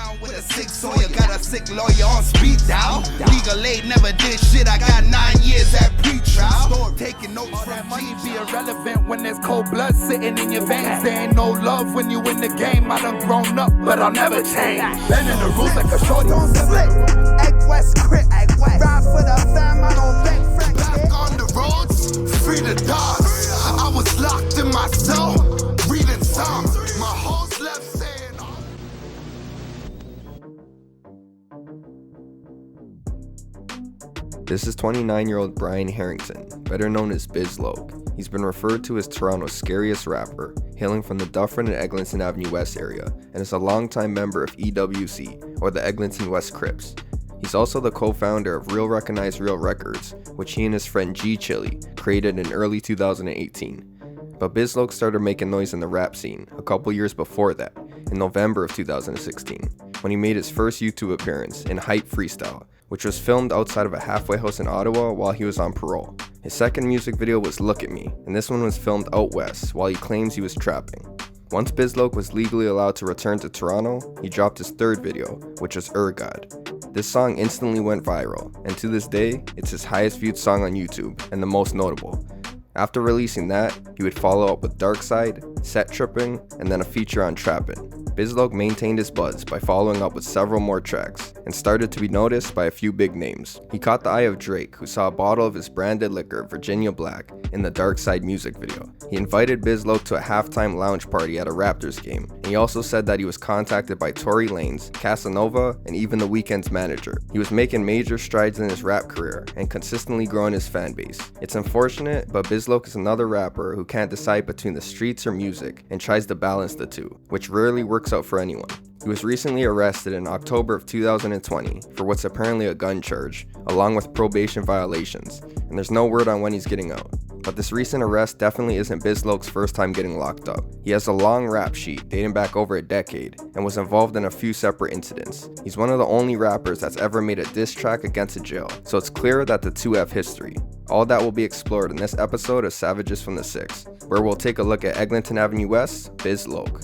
around with a sick sawyer, got a sick lawyer on speed dial. Legal aid never did shit, I got 9 years at pre-trial. Taking notes All from that money G. be irrelevant when there's cold blood sitting in your veins. There ain't no love when you in the game. I done grown up, but I'll never change. Bending the rules like a shorty on Split. Egg West, Crip. Ride for the fam, I don't beg Frank. Back on the roads, free the dogs. I was locked in my cell, reading songs. My host left saying. This is 29-year-old Bryan Herington, better known as Bizz Loc. He's been referred to as Toronto's scariest rapper, hailing from the Dufferin and Eglinton Avenue West area, and is a longtime member of EWC, or the Eglinton West Crips. He's also the co-founder of Real Recognize Real Records, which he and his friend G Chili created in early 2018. But Bizz Loc started making noise in the rap scene a couple years before that, in November of 2016, when he made his first YouTube appearance in Hype Freestyle, which was filmed outside of a halfway house in Ottawa while he was on parole. His second music video was Look at Me, and this one was filmed out west while he claims he was trapping. Once Bizz Loc was legally allowed to return to Toronto, he dropped his third video, which was God. This song instantly went viral, and to this day, it's his highest viewed song on YouTube and the most notable. After releasing that, he would follow up with Dark Side, Set Tripping, and then a feature on Trappin'. Bizz Loc maintained his buzz by following up with several more tracks, and started to be noticed by a few big names. He caught the eye of Drake, who saw a bottle of his branded liquor, Virginia Black, in the Dark Side music video. He invited Bizz Loc to a halftime lounge party at a Raptors game, and he also said that he was contacted by Tory Lanez, Casanova, and even The Weeknd's manager. He was making major strides in his rap career, and consistently growing his fan base. It's unfortunate, but Bizz Loc is another rapper who can't decide between the streets or music, and tries to balance the two, which rarely works out for anyone. He was recently arrested in October of 2020 for what's apparently a gun charge, along with probation violations, and there's no word on when he's getting out. But this recent arrest definitely isn't Bizz Loc's first time getting locked up. He has a long rap sheet dating back over a decade, and was involved in a few separate incidents. He's one of the only rappers that's ever made a diss track against a jail, so it's clear that the two have history. All that will be explored in this episode of Savages from the Six, where we'll take a look at Eglinton Avenue West, Bizz Loc.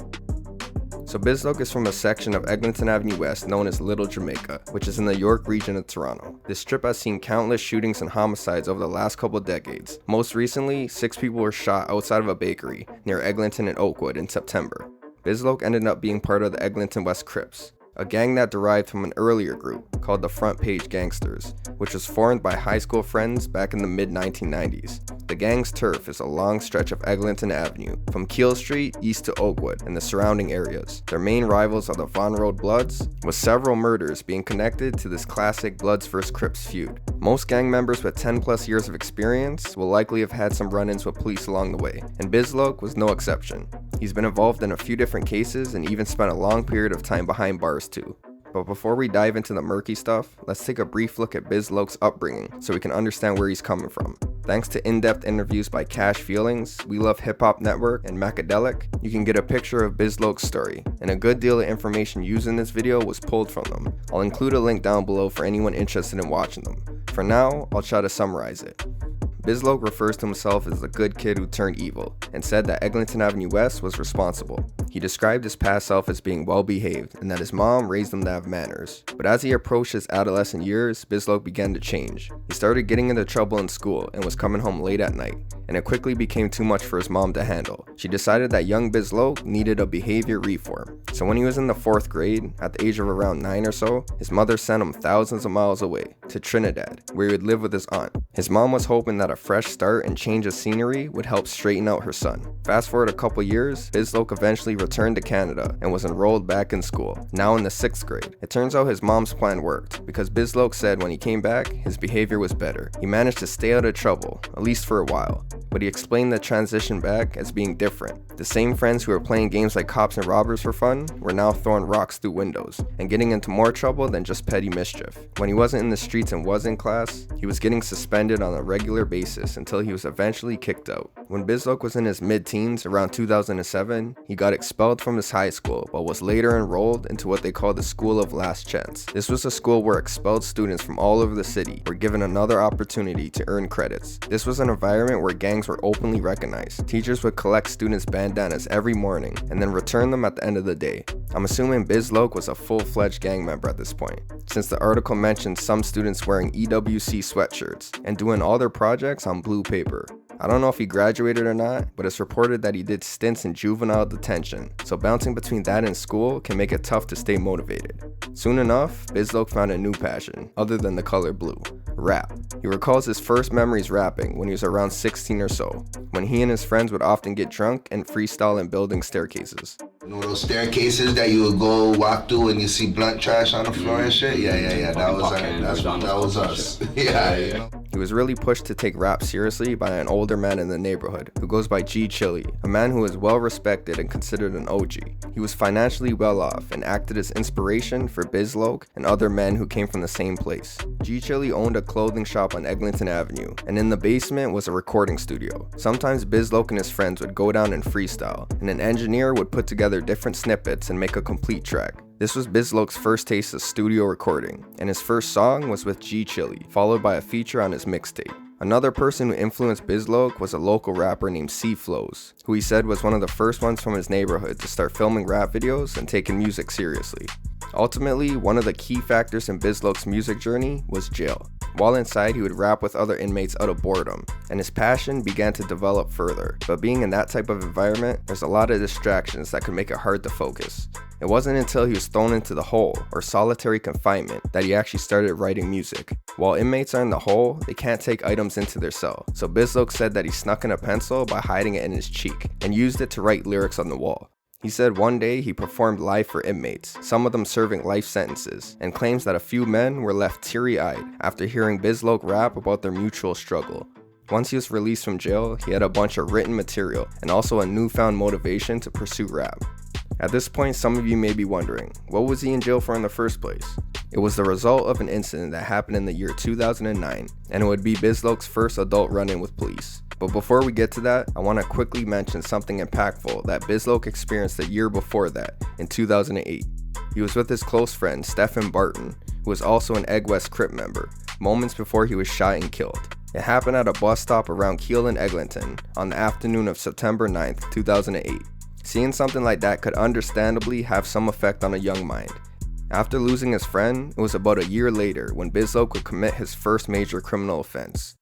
So Bizz Loc is from a section of Eglinton Avenue West known as Little Jamaica, which is in the York region of Toronto. This strip has seen countless shootings and homicides over the last couple decades. Most recently, 6 people were shot outside of a bakery near Eglinton and Oakwood in September. Bizz Loc ended up being part of the Eglinton West Crips, a gang that derived from an earlier group called the Front Page Gangsters, which was formed by high school friends back in the mid-1990s. The gang's turf is a long stretch of Eglinton Avenue, from Keele Street east to Oakwood and the surrounding areas. Their main rivals are the Von Road Bloods, with several murders being connected to this classic Bloods vs Crips feud. Most gang members with 10 plus years of experience will likely have had some run-ins with police along the way, and Bizz Loc was no exception. He's been involved in a few different cases and even spent a long period of time behind bars too. But before we dive into the murky stuff, let's take a brief look at Bizz Loc's upbringing so we can understand where he's coming from. Thanks to in-depth interviews by Cash Feelings, We Love Hip Hop Network, and Macadelic, you can get a picture of Bizz Loc's story, and a good deal of information used in this video was pulled from them. I'll include a link down below for anyone interested in watching them. For now, I'll try to summarize it. Bizz Loc refers to himself as the good kid who turned evil, and said that Eglinton Avenue West was responsible. He described his past self as being well behaved, and that his mom raised him to have manners. But as he approached his adolescent years, Bizz Loc began to change. He started getting into trouble in school and was coming home late at night, and it quickly became too much for his mom to handle. She decided that young Bizz Loc needed a behavior reform. So when he was in the 4th grade, at the age of around 9 or so, his mother sent him thousands of miles away, to Trinidad, where he would live with his aunt. His mom was hoping that a fresh start and change of scenery would help straighten out her son. Fast forward a couple years, Bizz Loc eventually returned to Canada and was enrolled back in school, now in the 6th grade. It turns out his mom's plan worked, because Bizz Loc said when he came back, his behavior was better. He managed to stay out of trouble, at least for a while. But he explained the transition back as being different. The same friends who were playing games like cops and robbers for fun were now throwing rocks through windows and getting into more trouble than just petty mischief. When he wasn't in the streets and was in class, he was getting suspended on a regular basis until he was eventually kicked out. When Bizz Loc was in his mid-teens, around 2007, he got expelled from his high school, but was later enrolled into what they call the School of Last Chance. This was a school where expelled students from all over the city were given another opportunity to earn credits. This was an environment where gangs were openly recognized. Teachers would collect students' bandanas every morning and then return them at the end of the day. I'm assuming Bizz Loc was a full-fledged gang member at this point, since the article mentioned some students wearing EWC sweatshirts and doing all their projects on blue paper. I don't know if he graduated or not, but it's reported that he did stints in juvenile detention, so bouncing between that and school can make it tough to stay motivated. Soon enough, Bizz Loc found a new passion, other than the color blue: rap. He recalls his first memories rapping when he was around 16 or so, when he and his friends would often get drunk and freestyle in building staircases. You know those staircases that you would go walk through and you see blunt trash on the floor and shit? Yeah. That was us. Yeah, you know. He was really pushed to take rap seriously by an older man in the neighborhood who goes by G Chili, a man who is well respected and considered an OG. He was financially well off and acted as inspiration for Bizz Loc and other men who came from the same place. G Chili owned a clothing shop on Eglinton Avenue, and in the basement was a recording studio. Sometimes Bizz Loc and his friends would go down and freestyle, and an engineer would put together different snippets and make a complete track. This was Bizz Loc's first taste of studio recording, and his first song was with G Chili, followed by a feature on his mixtape. Another person who influenced Bizz Loc was a local rapper named C Flows, who he said was one of the first ones from his neighborhood to start filming rap videos and taking music seriously. Ultimately, one of the key factors in Bizz Loc's music journey was jail. While inside, he would rap with other inmates out of boredom, and his passion began to develop further. But being in that type of environment, there's a lot of distractions that could make it hard to focus. It wasn't until he was thrown into the hole, or solitary confinement, that he actually started writing music. While inmates are in the hole, they can't take items into their cell, so Bizz Loc said that he snuck in a pencil by hiding it in his cheek, and used it to write lyrics on the wall. He said one day he performed live for inmates, some of them serving life sentences, and claims that a few men were left teary-eyed after hearing Bizz Loc rap about their mutual struggle. Once he was released from jail, he had a bunch of written material and also a newfound motivation to pursue rap. At this point, some of you may be wondering, what was he in jail for in the first place? It was the result of an incident that happened in the year 2009, and it would be Bizz Loc's first adult run-in with police. But before we get to that, I want to quickly mention something impactful that Bizz Loc experienced the year before that, in 2008. He was with his close friend, Stephen Barton, who was also an Egg West Crip member, moments before he was shot and killed. It happened at a bus stop around Keele and Eglinton on the afternoon of September 9th, 2008. Seeing something like that could understandably have some effect on a young mind. After losing his friend, it was about a year later when Bizz Loc would commit his first major criminal offense.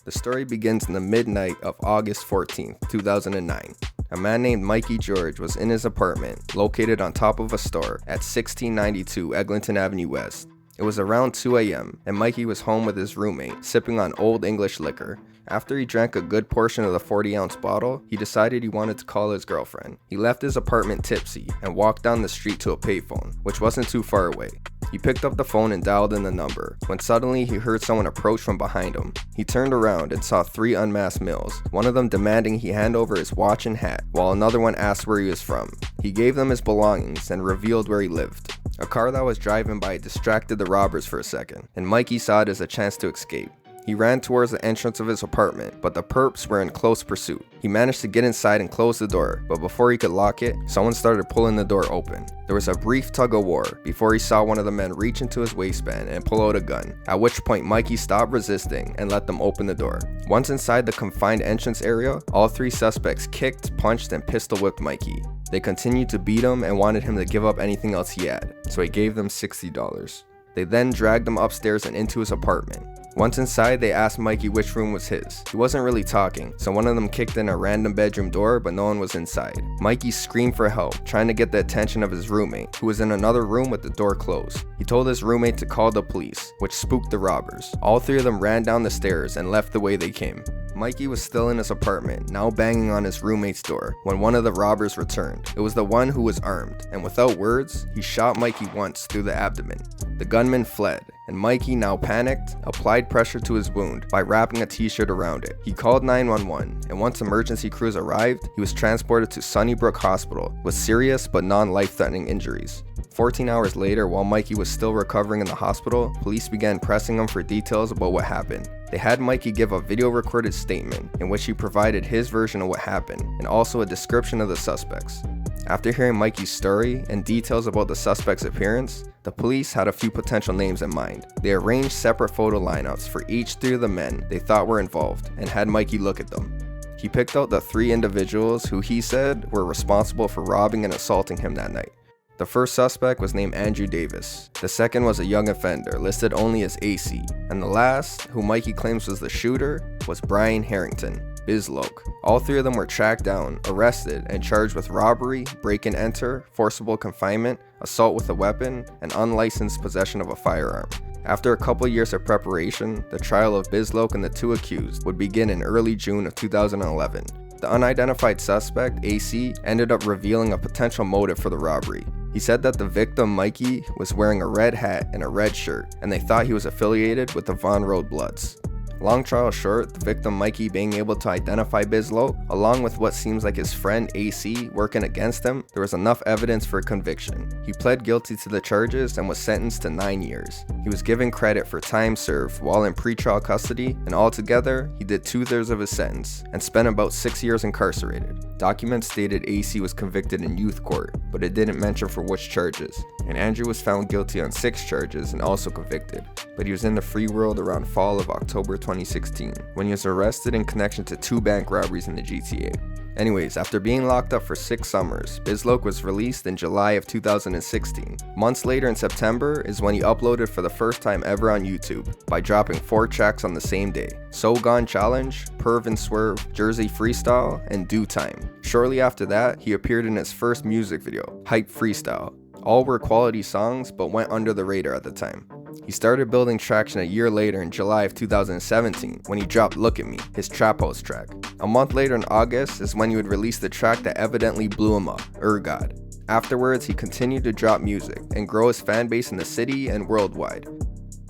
The story begins in the midnight of August 14th, 2009. A man named Mikey George was in his apartment, located on top of a store at 1692 Eglinton Avenue West. It was around 2 a.m., and Mikey was home with his roommate, sipping on Old English liquor. After he drank a good portion of the 40-ounce bottle, he decided he wanted to call his girlfriend. He left his apartment tipsy and walked down the street to a payphone, which wasn't too far away. He picked up the phone and dialed in the number, when suddenly he heard someone approach from behind him. He turned around and saw 3 unmasked males, one of them demanding he hand over his watch and hat, while another one asked where he was from. He gave them his belongings and revealed where he lived. A car that was driving by distracted the robbers for a second, and Mikey saw it as a chance to escape. He ran towards the entrance of his apartment, but the perps were in close pursuit. He managed to get inside and close the door, but before he could lock it, someone started pulling the door open. There was a brief tug of war before he saw one of the men reach into his waistband and pull out a gun, at which point Mikey stopped resisting and let them open the door. Once inside the confined entrance area, all 3 suspects kicked, punched, and pistol whipped Mikey. They continued to beat him and wanted him to give up anything else he had, so he gave them $60. They then dragged him upstairs and into his apartment. Once inside, they asked Mikey which room was his. He wasn't really talking, so one of them kicked in a random bedroom door, but no one was inside. Mikey screamed for help, trying to get the attention of his roommate, who was in another room with the door closed. He told his roommate to call the police, which spooked the robbers. All 3 of them ran down the stairs and left the way they came. Mikey was still in his apartment, now banging on his roommate's door, when one of the robbers returned. It was the one who was armed, and without words, he shot Mikey once through the abdomen. The gunman fled, and Mikey, now panicked, applied pressure to his wound by wrapping a t-shirt around it. He called 911, and once emergency crews arrived, he was transported to Sunnybrook Hospital with serious but non-life-threatening injuries. 14 hours later, while Mikey was still recovering in the hospital, police began pressing him for details about what happened. They had Mikey give a video-recorded statement in which he provided his version of what happened, and also a description of the suspects. After hearing Mikey's story and details about the suspect's appearance, the police had a few potential names in mind. They arranged separate photo lineups for each 3 of the men they thought were involved and had Mikey look at them. He picked out the 3 individuals who he said were responsible for robbing and assaulting him that night. The first suspect was named Andrew Davis. The second was a young offender, listed only as AC. And the last, who Mikey claims was the shooter, was Bryan Herington, Bizz Loc. All 3 of them were tracked down, arrested, and charged with robbery, break-and-enter, forcible confinement, assault with a weapon, and unlicensed possession of a firearm. After a couple years of preparation, the trial of Bizz Loc and the 2 accused would begin in early June of 2011. The unidentified suspect, AC, ended up revealing a potential motive for the robbery. He said that the victim, Mikey, was wearing a red hat and a red shirt, and they thought he was affiliated with the Von Road Bloods. Long trial short, the victim Mikey being able to identify Bizz Loc, along with what seems like his friend AC working against him, there was enough evidence for conviction. He pled guilty to the charges and was sentenced to 9 years. He was given credit for time served while in pretrial custody, and altogether, he did 2/3 of his sentence and spent about 6 years incarcerated. Documents stated AC was convicted in youth court, but it didn't mention for which charges, and Andrew was found guilty on 6 charges and also convicted, but he was in the free world around fall of October 2016, when he was arrested in connection to 2 bank robberies in the GTA. Anyways, after being locked up for 6 summers, Bizz Loc was released in July of 2016. Months later in September is when he uploaded for the first time ever on YouTube by dropping 4 tracks on the same day: So Gone Challenge, Perv and Swerve, Jersey Freestyle, and Due Time. Shortly after that, he appeared in his first music video, Hype Freestyle. All were quality songs, but went under the radar at the time. He started building traction a year later in July of 2017 when he dropped Look At Me, his trap house track. A month later in August is when he would release the track that evidently blew him up, God. Afterwards, he continued to drop music and grow his fan base in the city and worldwide.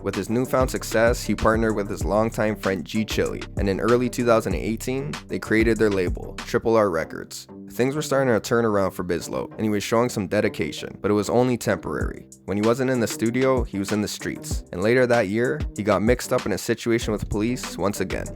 With his newfound success, he partnered with his longtime friend G Chili, and in early 2018, they created their label, Triple R Records. Things were starting to turn around for Bizz Loc, and he was showing some dedication, but it was only temporary. When he wasn't in the studio, he was in the streets, and later that year, he got mixed up in a situation with police once again.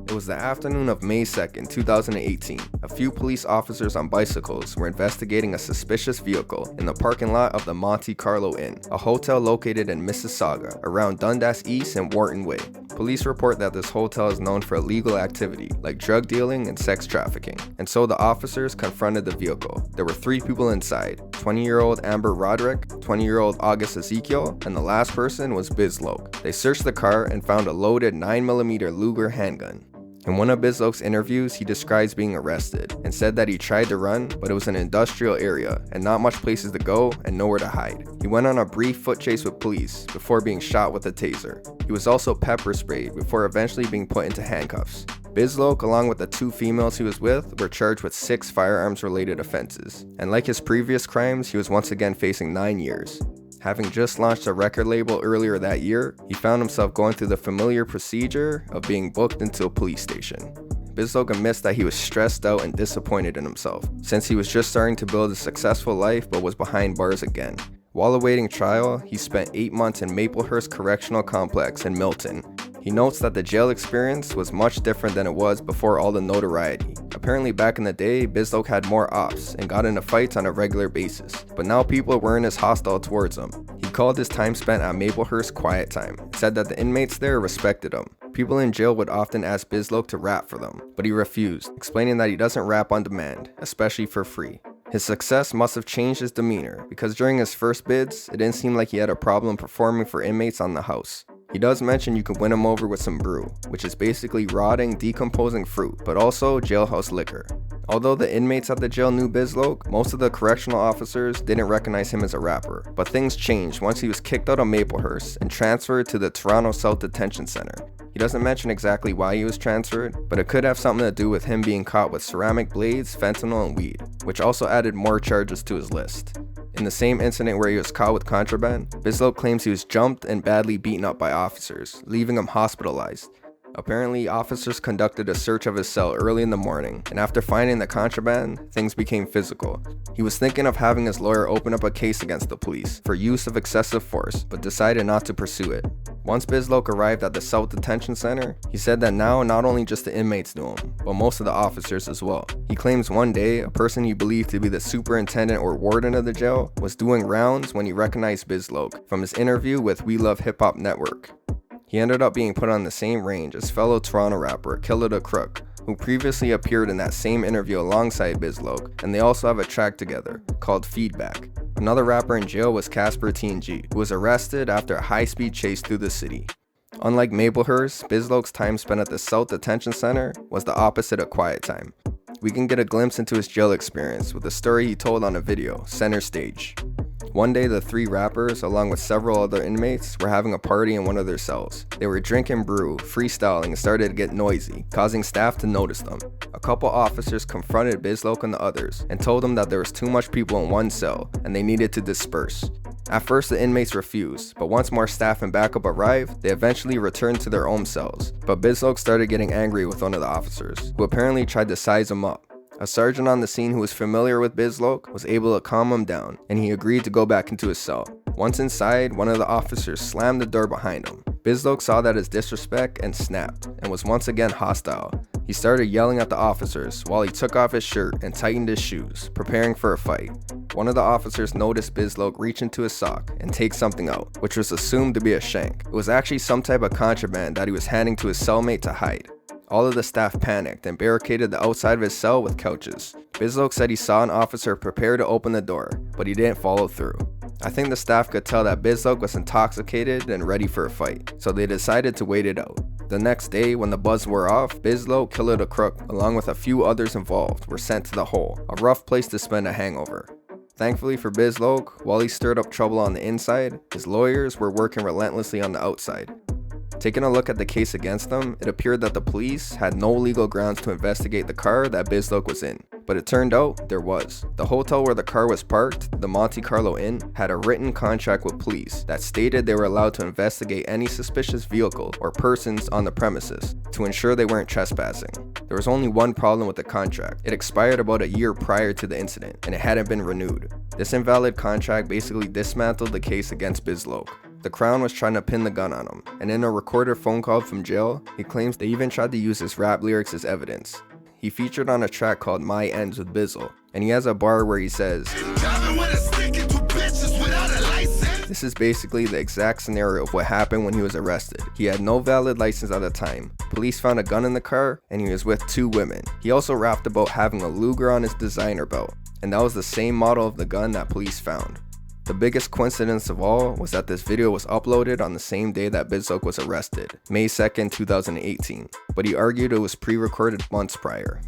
It was the afternoon of May 2nd, 2018. A few police officers on bicycles were investigating a suspicious vehicle in the parking lot of the Monte Carlo Inn, a hotel located in Mississauga, around Dundas East and Wharton Way. Police report that this hotel is known for illegal activity, like drug dealing and sex trafficking, and so the officers confronted the vehicle. There were 3 people inside: 20-year-old Amber Roderick, 20-year-old August Ezekiel, and the last person was Bizz Loc. They searched the car and found a loaded 9mm Luger handgun. In one of Bizz Loc's interviews, he describes being arrested and said that he tried to run, but it was an industrial area and not much places to go and nowhere to hide. He went on a brief foot chase with police before being shot with a taser. He was also pepper sprayed before eventually being put into handcuffs. Bizz Loc, along with the 2 females he was with, were charged with 6 firearms-related offenses, and like his previous crimes, he was once again facing 9 years. Having just launched a record label earlier that year, he found himself going through the familiar procedure of being booked into a police station. Bizz Loc admits that he was stressed out and disappointed in himself, since he was just starting to build a successful life but was behind bars again. While awaiting trial, he spent 8 months in Maplehurst Correctional Complex in Milton. He notes that the jail experience was much different than it was before all the notoriety. Apparently back in the day, Bizz Loc had more ops and got into fights on a regular basis, but now people weren't as hostile towards him. He called his time spent at Maplehurst quiet time, said that the inmates there respected him. People in jail would often ask Bizz Loc to rap for them, but he refused, explaining that he doesn't rap on demand, especially for free. His success must have changed his demeanor, because during his first bids, it didn't seem like he had a problem performing for inmates on the house. He does mention you can win him over with some brew, which is basically rotting, decomposing fruit, but also jailhouse liquor. Although the inmates at the jail knew Bizz Loc, most of the correctional officers didn't recognize him as a rapper. But things changed once he was kicked out of Maplehurst and transferred to the Toronto South Detention Center. He doesn't mention exactly why he was transferred, but it could have something to do with him being caught with ceramic blades, fentanyl, and weed, which also added more charges to his list. In the same incident where he was caught with contraband, Bizz Loc claims he was jumped and badly beaten up by officers, leaving him hospitalized. Apparently, officers conducted a search of his cell early in the morning, and after finding the contraband, things became physical. He was thinking of having his lawyer open up a case against the police for use of excessive force, but decided not to pursue it. Once Bizz Loc arrived at the South Detention Center, he said that now not only just the inmates knew him, but most of the officers as well. He claims one day, a person he believed to be the superintendent or warden of the jail was doing rounds when he recognized Bizz Loc from his interview with We Love Hip Hop Network. He ended up being put on the same range as fellow Toronto rapper Killer the Crook, who previously appeared in that same interview alongside Bizz Loc, and they also have a track together called Feedback. Another rapper in jail was Casper TNG, who was arrested after a high-speed chase through the city. Unlike Maplehurst, Bizz Loc's time spent at the South Detention Center was the opposite of quiet time. We can get a glimpse into his jail experience with a story he told on a video, Center Stage. One day, the three rappers, along with several other inmates, were having a party in one of their cells. They were drinking brew, freestyling, and started to get noisy, causing staff to notice them. A couple officers confronted Bizz Loc and the others, and told them that there was too much people in one cell, and they needed to disperse. At first, the inmates refused, but once more staff and backup arrived, they eventually returned to their own cells. But Bizz Loc started getting angry with one of the officers, who apparently tried to size him up. A sergeant on the scene who was familiar with Bizz Loc was able to calm him down, and he agreed to go back into his cell. Once inside, one of the officers slammed the door behind him. Bizz Loc saw that as disrespect and snapped, and was once again hostile. He started yelling at the officers while he took off his shirt and tightened his shoes, preparing for a fight. One of the officers noticed Bizz Loc reach into his sock and take something out, which was assumed to be a shank. It was actually some type of contraband that he was handing to his cellmate to hide. All of the staff panicked and barricaded the outside of his cell with couches. Bizz Loc said he saw an officer prepare to open the door, but he didn't follow through. I think the staff could tell that Bizz Loc was intoxicated and ready for a fight, so they decided to wait it out. The next day, when the buzz wore off, Bizz Loc, Killer the Crook, along with a few others involved, were sent to the hole, a rough place to spend a hangover. Thankfully for Bizz Loc, while he stirred up trouble on the inside, his lawyers were working relentlessly on the outside. Taking a look at the case against them, it appeared that the police had no legal grounds to investigate the car that Bizz Loc was in, but it turned out there was. The hotel where the car was parked, the Monte Carlo Inn, had a written contract with police that stated they were allowed to investigate any suspicious vehicle or persons on the premises to ensure they weren't trespassing. There was only one problem with the contract. It expired about a year prior to the incident, and it hadn't been renewed. This invalid contract basically dismantled the case against Bizz Loc. The Crown was trying to pin the gun on him, and in a recorded phone call from jail, he claims they even tried to use his rap lyrics as evidence. He featured on a track called My Ends with Bizzle, and he has a bar where he says, this is basically the exact scenario of what happened when he was arrested. He had no valid license at the time. Police found a gun in the car, and he was with two women. He also rapped about having a Luger on his designer belt, and that was the same model of the gun that police found. The biggest coincidence of all was that this video was uploaded on the same day that Bizz Loc was arrested, May 2nd, 2018, but he argued it was pre-recorded months prior.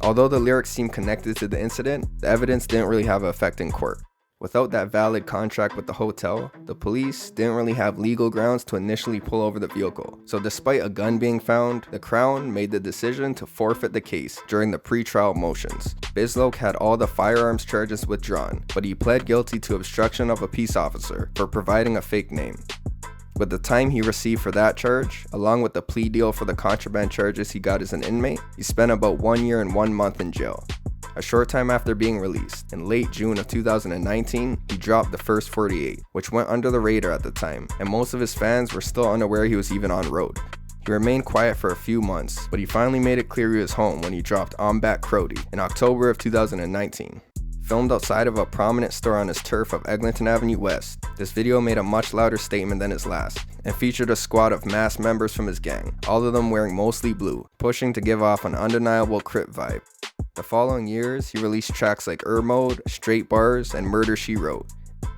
Although the lyrics seemed connected to the incident, the evidence didn't really have an effect in court. Without that valid contract with the hotel, the police didn't really have legal grounds to initially pull over the vehicle. So despite a gun being found, the Crown made the decision to forfeit the case during the pre-trial motions. Bizz Loc had all the firearms charges withdrawn, but he pled guilty to obstruction of a peace officer for providing a fake name. With the time he received for that charge, along with the plea deal for the contraband charges he got as an inmate, he spent about 1 year and 1 month in jail. A short time after being released, in late June of 2019, he dropped the first 48, which went under the radar at the time, and most of his fans were still unaware he was even on road. He remained quiet for a few months, but he finally made it clear he was home when he dropped I'm Back Crody in October of 2019. Filmed outside of a prominent store on his turf of Eglinton Avenue West, this video made a much louder statement than his last, and featured a squad of masked members from his gang, all of them wearing mostly blue, pushing to give off an undeniable Crip vibe. The following years, he released tracks like Mode, Straight Bars, and Murder She Wrote.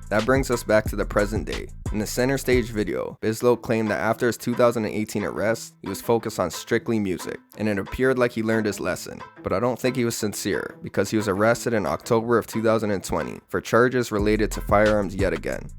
That brings us back to the present day. In the Center Stage video, Bizz Loc claimed that after his 2018 arrest, he was focused on strictly music, and it appeared like he learned his lesson. But I don't think he was sincere, because he was arrested in October of 2020 for charges related to firearms yet again.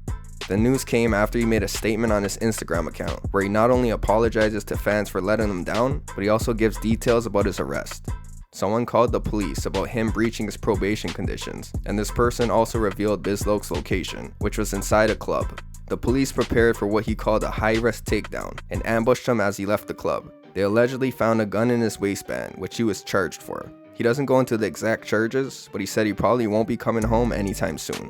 The news came after he made a statement on his Instagram account, where he not only apologizes to fans for letting them down, but he also gives details about his arrest. Someone called the police about him breaching his probation conditions, and this person also revealed Bizz Loc's location, which was inside a club. The police prepared for what he called a high-risk takedown and ambushed him as he left the club. They allegedly found a gun in his waistband, which he was charged for. He doesn't go into the exact charges, but he said he probably won't be coming home anytime soon.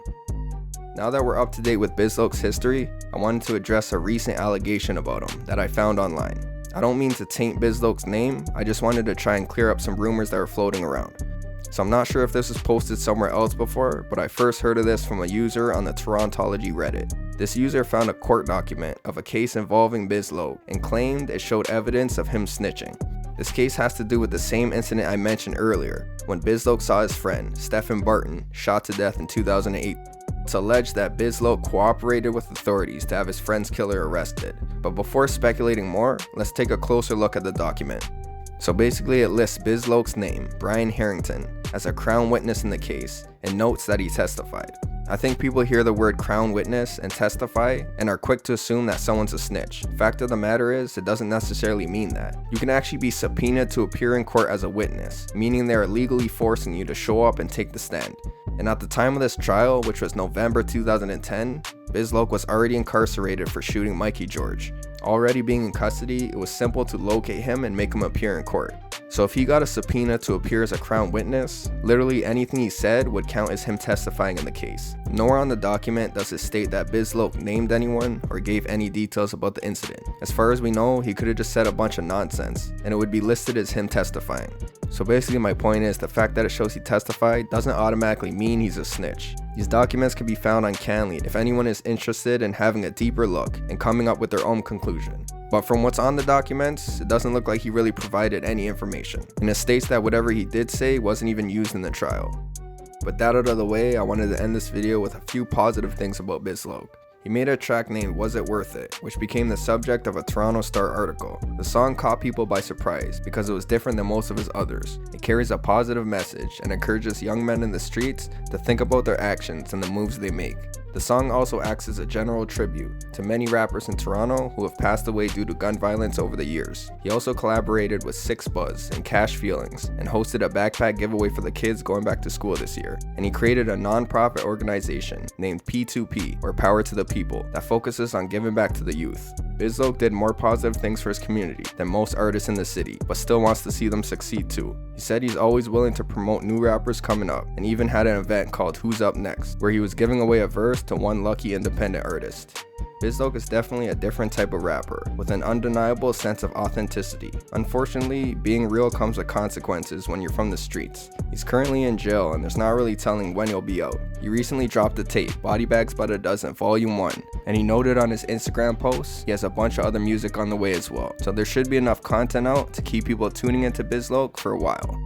Now that we're up to date with Bizz Loc's history, I wanted to address a recent allegation about him that I found online. I don't mean to taint Bizz Loc's name, I just wanted to try and clear up some rumors that were floating around. So I'm not sure if this was posted somewhere else before, but I first heard of this from a user on the Torontology Reddit. This user found a court document of a case involving Bizz Loc and claimed it showed evidence of him snitching. This case has to do with the same incident I mentioned earlier, when Bizz Loc saw his friend, Stephen Barton, shot to death in 2008. It's alleged that Bizz Loc cooperated with authorities to have his friend's killer arrested. But before speculating more, let's take a closer look at the document. So basically it lists Bizz Loc's name, Bryan Herington, as a crown witness in the case, and notes that he testified. I think people hear the word crown witness and testify and are quick to assume that someone's a snitch. Fact of the matter is, it doesn't necessarily mean that. You can actually be subpoenaed to appear in court as a witness, meaning they are legally forcing you to show up and take the stand. And at the time of this trial, which was November 2010, Bizz Loc was already incarcerated for shooting Mikey George. Already being in custody, it was simple to locate him and make him appear in court. So if he got a subpoena to appear as a crown witness, literally anything he said would count as him testifying in the case. Nowhere on the document does it state that Bizz Loc named anyone or gave any details about the incident. As far as we know, he could have just said a bunch of nonsense, and it would be listed as him testifying. So basically my point is, the fact that it shows he testified doesn't automatically mean he's a snitch. These documents can be found on CanLead if anyone is interested in having a deeper look and coming up with their own conclusion. But from what's on the documents, it doesn't look like he really provided any information, and it states that whatever he did say wasn't even used in the trial. With that out of the way, I wanted to end this video with a few positive things about Bizz Loc. He made a track named Was It Worth It, which became the subject of a Toronto Star article. The song caught people by surprise because it was different than most of his others. It carries a positive message and encourages young men in the streets to think about their actions and the moves they make. The song also acts as a general tribute to many rappers in Toronto who have passed away due to gun violence over the years. He also collaborated with Six Buzz and Cash Feelings and hosted a backpack giveaway for the kids going back to school this year. And he created a non-profit organization named P2P, or Power to the People, that focuses on giving back to the youth. Bizz Loc did more positive things for his community than most artists in the city, but still wants to see them succeed too. He said he's always willing to promote new rappers coming up, and even had an event called Who's Up Next, where he was giving away a verse to one lucky independent artist. Bizz Loc is definitely a different type of rapper, with an undeniable sense of authenticity. Unfortunately, being real comes with consequences when you're from the streets. He's currently in jail and there's not really telling when he'll be out. He recently dropped the tape, Body Bags by the Dozen Volume 1, and he noted on his Instagram post he has a bunch of other music on the way as well. So there should be enough content out to keep people tuning into Bizz Loc for a while.